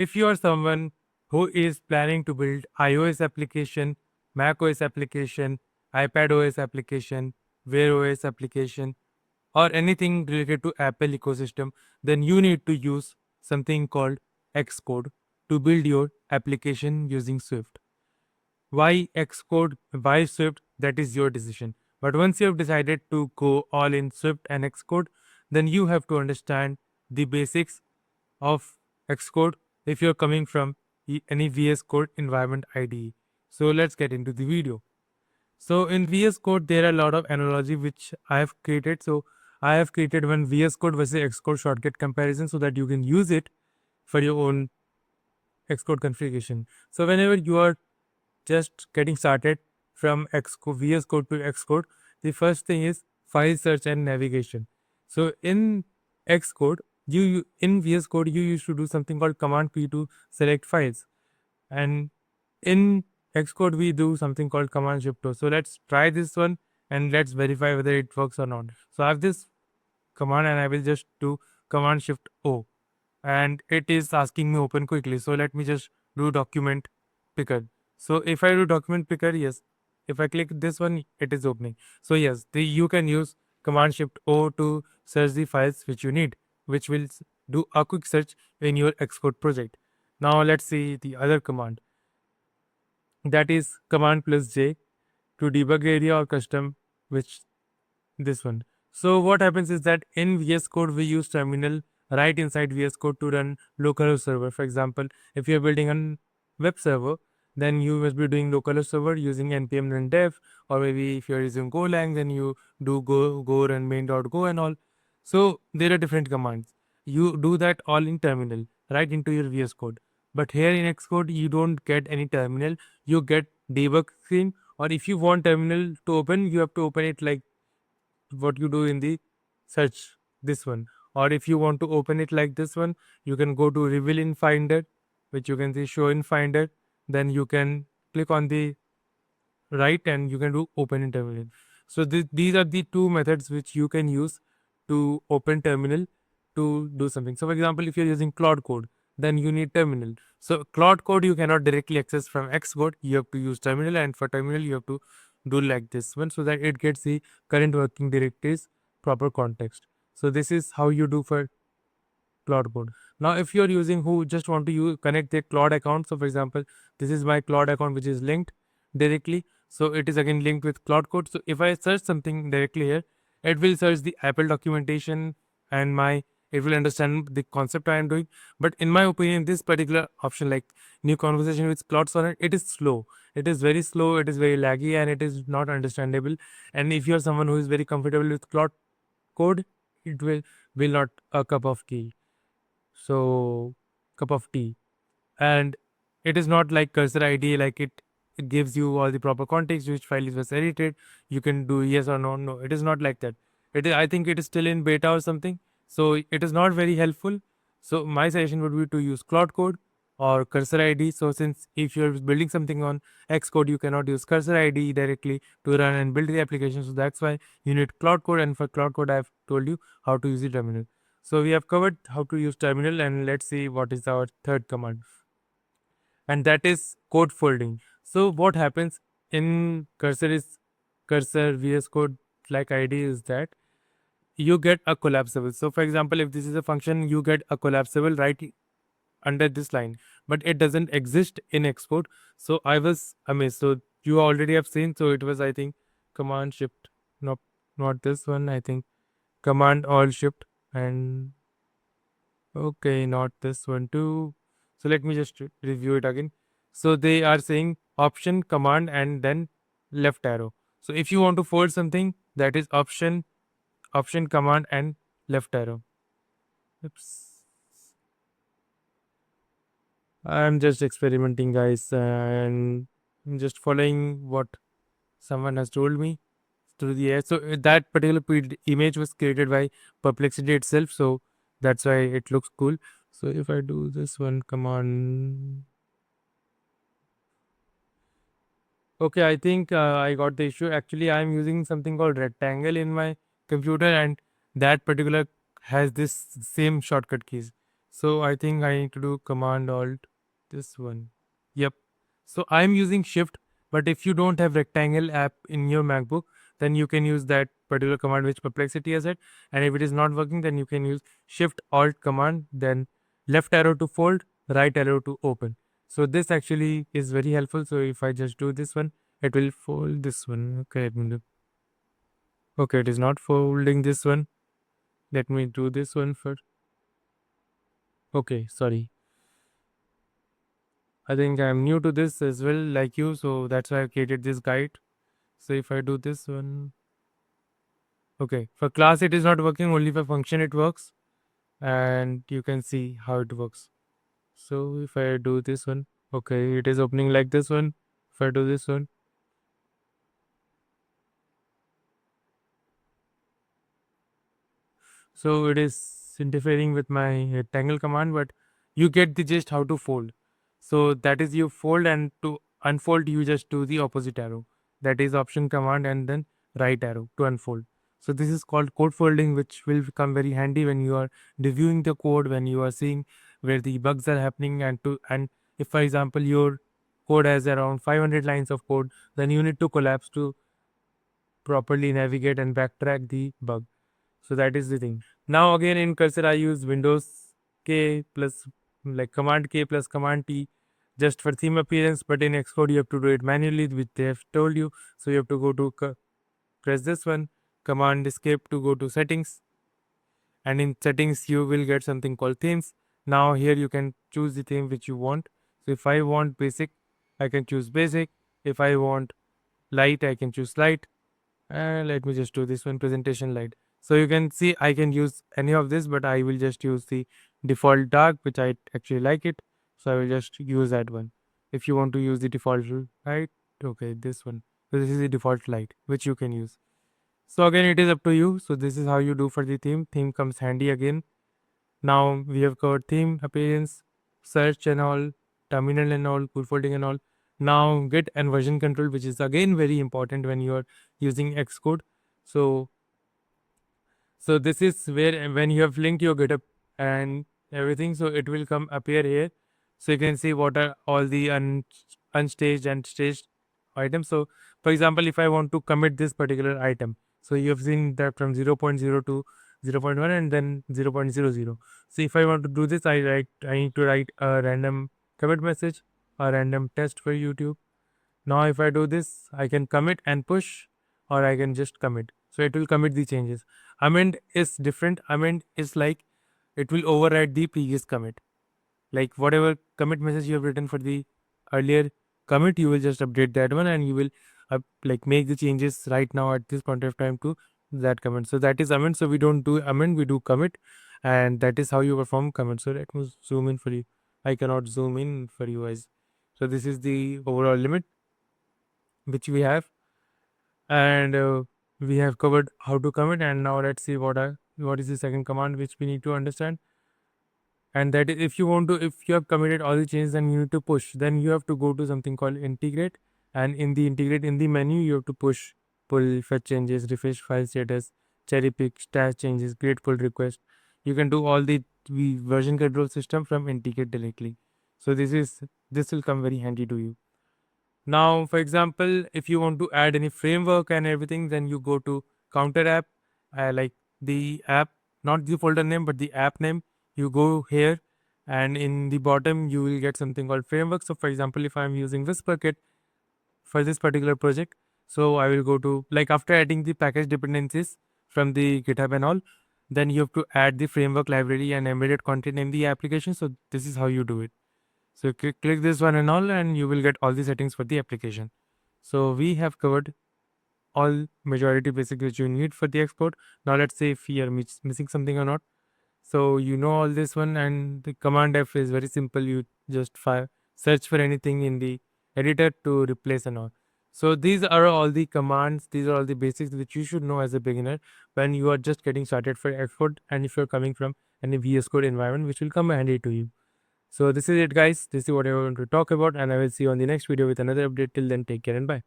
If you are someone who is planning to build iOS application, Mac OS application, iPad OS application, Wear OS application, or anything related to Apple ecosystem, then you need to use something called Xcode to build your application using Swift. Why Xcode? Why Swift? That is your decision. But once you have decided to go all in Swift and Xcode, then you have to understand the basics of Xcode if you're coming from any VS Code environment IDE. So let's get into the video. So in VS Code, there are a lot of analogy which I have created. So I have created one VS Code versus Xcode shortcut comparison so that you can use it for your own Xcode configuration. So whenever you are just getting started from Xcode, VS Code to Xcode, the first thing is file search and navigation. So in Xcode, in VS Code you used to do something called Command P to select files, and in Xcode we do something called Command Shift O. So let's try this one and let's verify whether it works or not. So I have this command and I will just do Command Shift O, and it is asking me open quickly. So let me just do document picker. So if I do document picker, yes. If I click this one, it is opening. So yes, you can use Command Shift O to search the files which you need, which will do a quick search in your Xcode project. Now let's see the other command. That is Command plus J to debug area or custom, which this one. So what happens is that in VS Code we use terminal right inside VS Code to run localhost server. For example, if you're building a web server, then you must be doing localhost server using npm run dev, or maybe if you're using Golang, then you do go run main.go and all. So there are different commands. You do that all in terminal, right into your VS Code. But here in Xcode, you don't get any terminal. You get debug screen, or if you want terminal to open, you have to open it like what you do in the search, this one. Or if you want to open it like this one, you can go to reveal in finder, which you can see show in finder. Then you can click on the right and you can do open in terminal. So these are the two methods which you can use to open terminal to do something. So for example, if you're using Claude Code, then you need terminal. So Claude Code you cannot directly access from Xcode. You have to use terminal, and for terminal you have to do like this one so that it gets the current working directories proper context. So this is how you do for Claude Code. Now if you're using who just want to connect their Claude account, so for example, this is my Claude account which is linked directly. So it is again linked with Claude Code. So if I search something directly here, it will search the Apple documentation and it will understand the concept I am doing. But in my opinion, this particular option, like new conversation with Claude Sonnet, it is slow. It is very slow, it is very laggy, and it is not understandable. And if you're someone who is very comfortable with Claude Code, it will not a cup of tea. So cup of tea. And it is not like cursor ID, like it gives you all the proper context, which file was edited. You can do yes or no. No, it is not like that. I think it is still in beta or something. So it is not very helpful. So my suggestion would be to use Claude Code or cursor ID. So since if you're building something on Xcode, you cannot use cursor ID directly to run and build the application. So that's why you need Claude Code. And for Claude Code, I've told you how to use the terminal. So we have covered how to use terminal, and let's see what is our third command, and that is code folding. So what happens in cursor VS Code like ID is that you get a collapsible. So for example, if this is a function, you get a collapsible right under this line, but it doesn't exist in Xcode. So I was amazed. So you already have seen. So it was, I think, Command Shift. No, not this one. I think Command Alt Shift, and okay, not this one too. So let me just review it again. So they are saying option, command, and then left arrow. So if you want to fold something, that is option, command, and left arrow. Oops. I'm just experimenting, guys, and I'm just following what someone has told me through the air. So that particular image was created by Perplexity itself. So that's why it looks cool. So if I do this one, command. Okay, I think I got the issue. Actually, I'm using something called rectangle in my computer, and that particular has this same shortcut keys. So I think I need to do Command Alt this one. Yep. So I'm using Shift, but if you don't have rectangle app in your MacBook, then you can use that particular command which Perplexity has it. And if it is not working, then you can use Shift Alt command, then left arrow to fold, right arrow to open. So this actually is very helpful. So if I just do this one, it will fold this one. Okay, okay, it is not folding this one. Let me do this one first. Okay, sorry. I think I'm new to this as well, like you, so that's why I created this guide. So if I do this one, okay, for class it is not working, only for function it works, and you can see how it works. So if I do this one, okay, it is opening like this one. If I do this one, so it is interfering with my rectangle command, but you get the gist how to fold. So that is you fold, and to unfold you just do the opposite arrow. That is option command and then right arrow to unfold. So this is called code folding, which will come very handy when you are reviewing the code, when you are seeing where the bugs are happening, and if for example your code has around 500 lines of code, then you need to collapse to properly navigate and backtrack the bug. So that is the thing. Now again in cursor I use Windows K plus like Command K plus Command T just for theme appearance, but in Xcode you have to do it manually, which they have told you. So you have to go to press this one, Command Escape to go to settings, and in settings you will get something called themes. Now here you can choose the theme which you want. So if I want basic, I can choose basic. If I want light, I can choose light. And let me just do this one, presentation light. So you can see I can use any of this, but I will just use the default dark, which I actually like it. So I will just use that one. If you want to use the default light, okay, this one. So this is the default light, which you can use. So again, it is up to you. So this is how you do for the theme. Theme comes handy again. Now we have covered theme, appearance, search and all, terminal and all, full folding and all. Now Git and version control, which is again very important when you are using Xcode. So this is where when you have linked your GitHub and everything, so it will come appear here. So you can see what are all the unstaged and staged items. So for example, if I want to commit this particular item, so you have seen that from 0.0 to 0.1 and then 0.00. So if I want to do this, I need to write a random commit message, a random test for YouTube. Now if I do this, I can commit and push, or I can just commit. So it will commit the changes. Amend is different. Amend is like it will override the previous commit. Like whatever commit message you have written for the earlier commit, you will just update that one, and you will like make the changes right now at this point of time to that commit. So that is amend. So we don't do amend, we do commit, and that is how you perform commit. So let me zoom in for you. I cannot zoom in for you guys. So this is the overall limit which we have, and we have covered how to commit. And now let's see what is the second command which we need to understand. And that is, if you want to, if you have committed all the changes and you need to push, then you have to go to something called integrate, and in the integrate, in the menu, you have to push, pull, fetch changes, refresh file status, cherry pick, stash changes, create pull request. You can do all the version control system from integrate directly. So this will come very handy to you. Now, for example, if you want to add any framework and everything, then you go to counter app, like the app, not the folder name, but the app name. You go here, and in the bottom, you will get something called framework. So, for example, if I'm using Whisperkit for this particular project, so I will go to, like, after adding the package dependencies from the GitHub and all, then you have to add the framework library and embedded content in the application. So this is how you do it. So click this one and all, and you will get all the settings for the application. So we have covered all majority basics which you need for the Xcode. Now let's say if we are missing something or not. So you know all this one, and the command F is very simple. You just search for anything in the editor to replace and all. So these are all the commands. These are all the basics which you should know as a beginner when you are just getting started for Xcode, and if you're coming from any VS Code environment, which will come handy to you. So this is it, guys. This is what I want to talk about, and I will see you on the next video with another update. Till then, take care and bye.